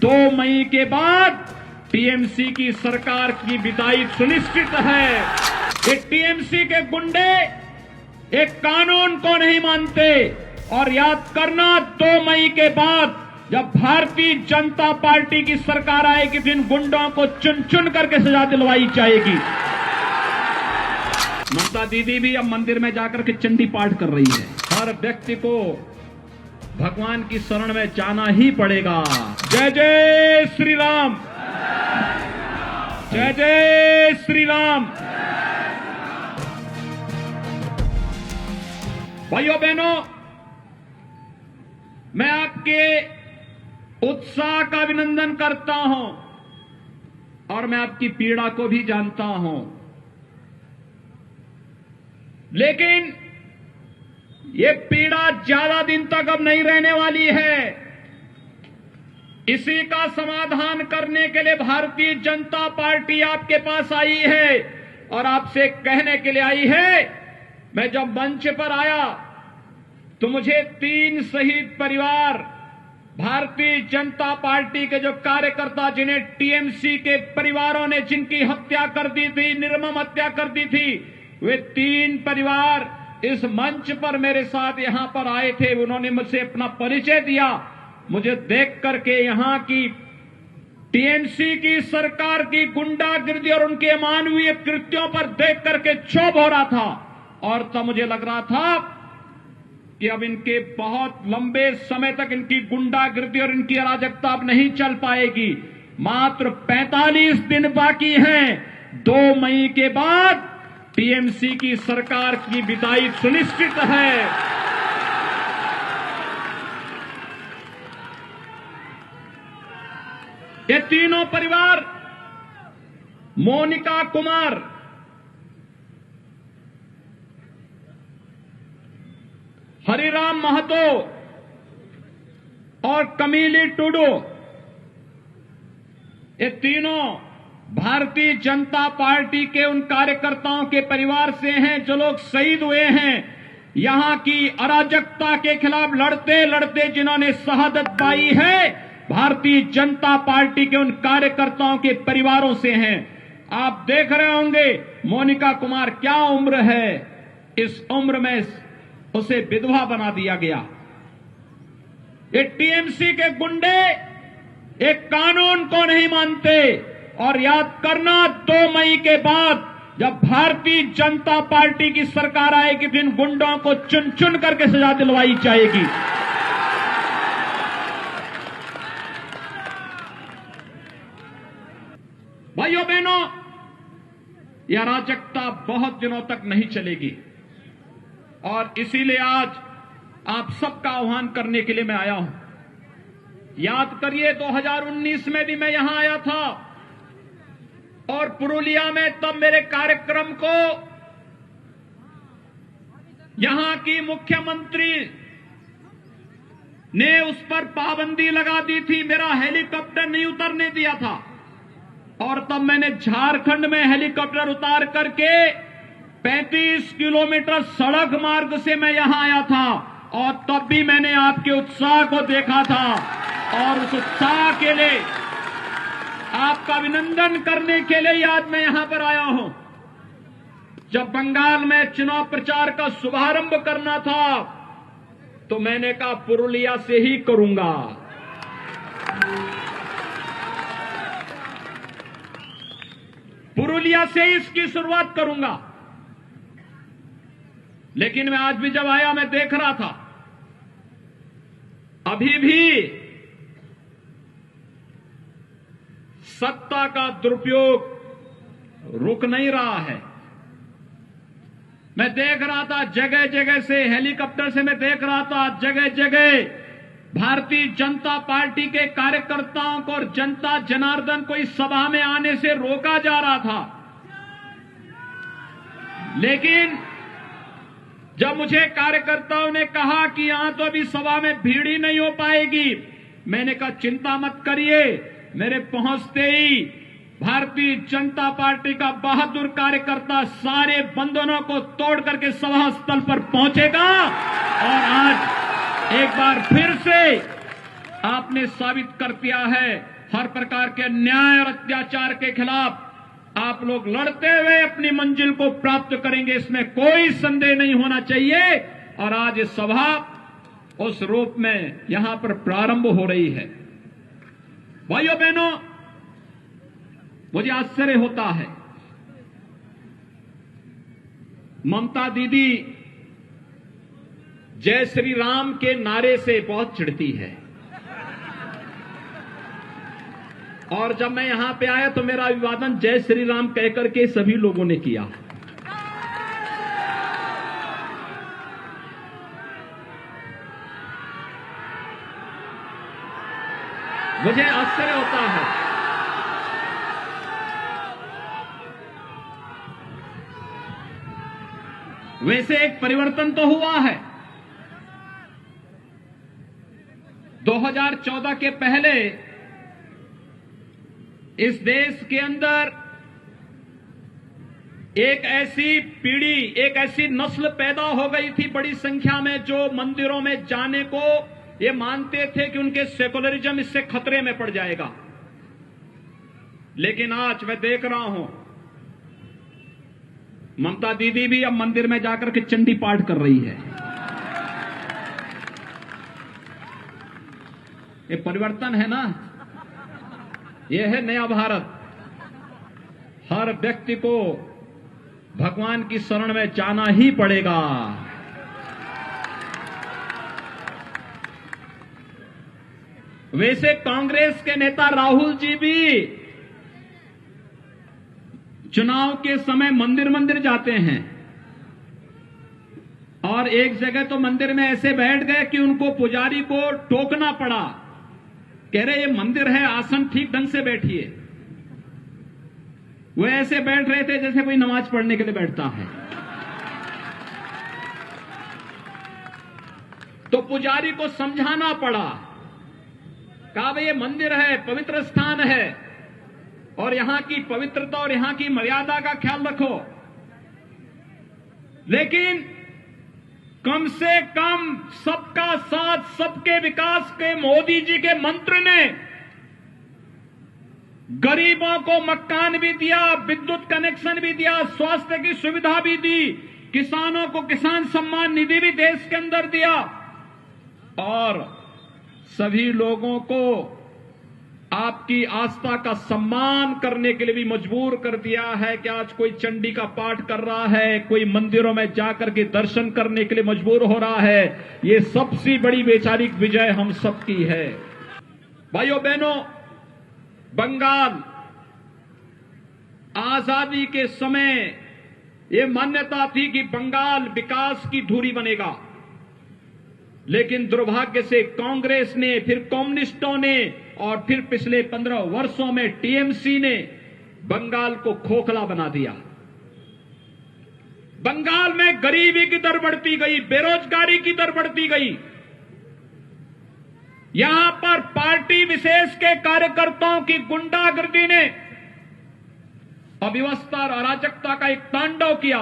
2 मई के बाद टीएमसी की सरकार की विदाई सुनिश्चित है। ये टीएमसी के गुंडे एक कानून को नहीं मानते। और याद करना, 2 मई के बाद जब भारतीय जनता पार्टी की सरकार आएगी तो इन गुंडों को चुन चुन करके सजा दिलवाई जाएगी। ममता दीदी भी अब मंदिर में जाकर के चंडी पाठ कर रही है। हर व्यक्ति को भगवान की शरण में जाना ही पड़ेगा। जय जय श्री राम, जय जय श्री राम। भाइयों बहनों, मैं आपके उत्साह का अभिनंदन करता हूं और मैं आपकी पीड़ा को भी जानता हूं, लेकिन ये पीड़ा ज्यादा दिन तक अब नहीं रहने वाली है। इसी का समाधान करने के लिए भारतीय जनता पार्टी आपके पास आई है और आपसे कहने के लिए आई है। मैं जब मंच पर आया तो मुझे 3 शहीद परिवार, भारतीय जनता पार्टी के जो कार्यकर्ता जिन्हें टीएमसी के परिवारों ने जिनकी हत्या कर दी थी, निर्मम हत्या कर दी थी, वे 3 परिवार इस मंच पर मेरे साथ यहां पर आए थे। उन्होंने मुझसे अपना परिचय दिया। मुझे देख करके यहां की टीएमसी की सरकार की गुंडागिर्दी और उनके अमानवीय कृत्यों पर देख करके क्षोभ हो रहा था। और तब मुझे लग रहा था कि अब इनके बहुत लंबे समय तक इनकी गुंडागिर्दी और इनकी अराजकता अब नहीं चल पाएगी। मात्र 45 दिन बाकी हैं। 2 मई के बाद टीएमसी की सरकार की विदाई सुनिश्चित है। ये तीनों परिवार, मोनिका कुमार, हरिराम महतो और कमीली टुडू, ये तीनों भारतीय जनता पार्टी के उन कार्यकर्ताओं के परिवार से हैं जो लोग शहीद हुए हैं। यहां की अराजकता के खिलाफ लड़ते लड़ते जिन्होंने शहादत पाई है, भारतीय जनता पार्टी के उन कार्यकर्ताओं के परिवारों से हैं। आप देख रहे होंगे मोनिका कुमार क्या उम्र है, इस उम्र में उसे विधवा बना दिया गया। ये टीएमसी के गुंडे एक कानून को नहीं मानते। और याद करना, 2 मई के बाद जब भारतीय जनता पार्टी की सरकार आएगी तो इन गुंडों को चुन चुन करके सजा दिलवाई जाएगी। भाइयों बहनों, यह अराजकता बहुत दिनों तक नहीं चलेगी और इसीलिए आज आप सबका आह्वान करने के लिए मैं आया हूं। याद करिए, 2019 में भी मैं यहां आया था और पुरुलिया में तब मेरे कार्यक्रम को यहां की मुख्यमंत्री ने उस पर पाबंदी लगा दी थी, मेरा हेलीकॉप्टर नहीं उतरने दिया था। और तब मैंने झारखंड में हेलीकॉप्टर उतार करके 35 किलोमीटर सड़क मार्ग से मैं यहां आया था और तब भी मैंने आपके उत्साह को देखा था और उस उत्साह के लिए आपका अभिनंदन करने के लिए आज मैं यहां पर आया हूं। जब बंगाल में चुनाव प्रचार का शुभारंभ करना था तो मैंने कहा पुरुलिया से ही करूंगा। पुरुलिया से ही इसकी शुरुआत करूंगा। लेकिन मैं आज भी जब आया, मैं देख रहा था अभी भी सत्ता का दुरुपयोग रुक नहीं रहा है। मैं देख रहा था जगह जगह से, हेलीकॉप्टर से मैं देख रहा था जगह जगह भारतीय जनता पार्टी के कार्यकर्ताओं को और जनता जनार्दन को इस सभा में आने से रोका जा रहा था। लेकिन जब मुझे कार्यकर्ताओं ने कहा कि यहां तो अभी सभा में भीड़ ही नहीं हो पाएगी, मैंने कहा चिंता मत करिए। मेरे पहुंचते ही भारतीय जनता पार्टी का बहादुर कार्यकर्ता सारे बंधनों को तोड़ करके सभा स्थल पर पहुंचेगा और आज एक बार फिर से आपने साबित कर दिया है हर प्रकार के अन्याय और अत्याचार के खिलाफ आप लोग लड़ते हुए अपनी मंजिल को प्राप्त करेंगे, इसमें कोई संदेह नहीं होना चाहिए। और आज इस सभा उस रूप में यहां पर प्रारंभ हो रही है। भाइयों बहनों, मुझे आश्चर्य होता है, ममता दीदी जय श्री राम के नारे से बहुत चिढ़ती है, और जब मैं यहां पे आया तो मेरा अभिवादन जय श्री राम कहकर के सभी लोगों ने किया। मुझे आश्चर्य होता है। वैसे एक परिवर्तन तो हुआ है। 2014 के पहले इस देश के अंदर एक ऐसी पीढ़ी, एक ऐसी नस्ल पैदा हो गई थी बड़ी संख्या में, जो मंदिरों में जाने को ये मानते थे कि उनके सेकुलरिज्म इससे खतरे में पड़ जाएगा। लेकिन आज मैं देख रहा हूं, ममता दीदी भी अब मंदिर में जाकर के चंडी पाठ कर रही है। ये परिवर्तन है ना, ये है नया भारत। हर व्यक्ति को भगवान की शरण में जाना ही पड़ेगा। वैसे कांग्रेस के नेता राहुल जी भी चुनाव के समय मंदिर मंदिर जाते हैं, और एक जगह तो मंदिर में ऐसे बैठ गए कि उनको पुजारी को टोकना पड़ा, कह रहे ये मंदिर है, आसन ठीक ढंग से बैठिए। वो ऐसे बैठ रहे थे जैसे कोई नमाज पढ़ने के लिए बैठता है। तो पुजारी को समझाना पड़ा, कहा भाई ये मंदिर है, पवित्र स्थान है, और यहां की पवित्रता और यहां की मर्यादा का ख्याल रखो। लेकिन कम से कम सबका साथ सबके विकास के मोदी जी के मंत्र ने गरीबों को मकान भी दिया, विद्युत कनेक्शन भी दिया, स्वास्थ्य की सुविधा भी दी, किसानों को किसान सम्मान निधि भी देश के अंदर दिया, और सभी लोगों को आपकी आस्था का सम्मान करने के लिए भी मजबूर कर दिया है कि आज कोई चंडी का पाठ कर रहा है, कोई मंदिरों में जाकर के दर्शन करने के लिए मजबूर हो रहा है। ये सबसे बड़ी वैचारिक विजय हम सबकी है। भाइयों बहनों, बंगाल आजादी के समय ये मान्यता थी कि बंगाल विकास की धुरी बनेगा, लेकिन दुर्भाग्य से कांग्रेस ने, फिर कम्युनिस्टों ने, और फिर पिछले 15 वर्षों में टीएमसी ने बंगाल को खोखला बना दिया। बंगाल में गरीबी की दर बढ़ती गई, बेरोजगारी की दर बढ़ती गई। यहां पर पार्टी विशेष के कार्यकर्ताओं की गुंडागर्दी ने अव्यवस्था और अराजकता का एक तांडव किया।